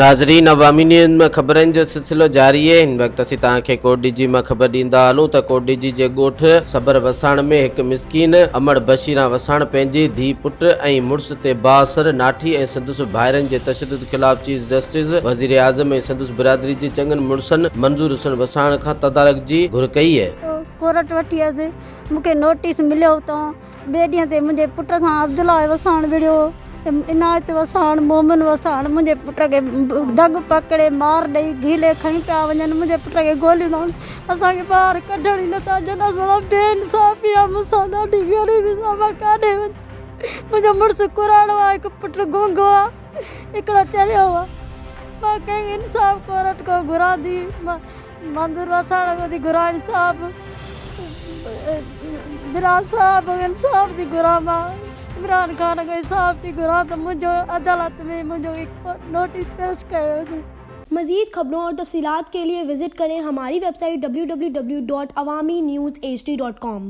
नाज़रीन, अवामी न्यूज़ में ख़बरनि जो सिलसिलो जारी है। हिन वक़्तु असीं तव्हांखे कोटॾिजी मां ख़बर ॾींदा हलूं त कोटॾिजी जे ॻोठ सबर वसाण में हिकु मिस्कीन अमड़ बशीरान वसाण पंहिंजी धीउ पुट ऐं मुड़ुस ते बााثर नाठी ऐं संदसि भाइरनि जे तशद्दुद ख़िलाफ़ चीफ जस्टिस वज़ीर आज़म ऐं संदसि बिरादरी जी चङनि मुड़ुसनि मंज़ूर हुसैन वसाण खां तदारक जी घुर कई है। कोर्ट वठी हुअसि, मूंखे नोटिस मिलियो हुतां। ॿिए ॾींहं ते मुंहिंजे पुट सां अब्दुल्ला वसाण विढ़ियो, इनायत वसाण, मोमिन वसाण मुंहिंजे पुट खे दग पकड़े मार ॾेई घीले खणी पिया वञनि। मुंहिंजे पुट खे गोलियूं था असांखे ॿाहिरि कढण ई नथा ॾियनि। असां बेइंसाफ़ी आहे, मूंसां ॾाढी ग़रीबी सां मां काॾे वञ। मुंहिंजो मुड़ुसु कुराड़ो आहे, हिकु पुटु गुंगो आहे, हिकिड़ो चरियो आहे। मां कंहिं इंसाफ़ कोर्ट खां घुरां थी, मां मंज़ूर वसाण खां थी घुरां इंसाफ़, बिरान साहब इंसाफ़ थी घुरां, मां इमरान खान खां इंसाफ़ थी घुरां त मुंहिंजो अदालत में मुंहिंजो हिकु नोटिस पेश कयो। मज़ीद खबरों और तफसीलात के लिए विजिट करें हमारी वेबसाइट www.awamiNewsHD.com।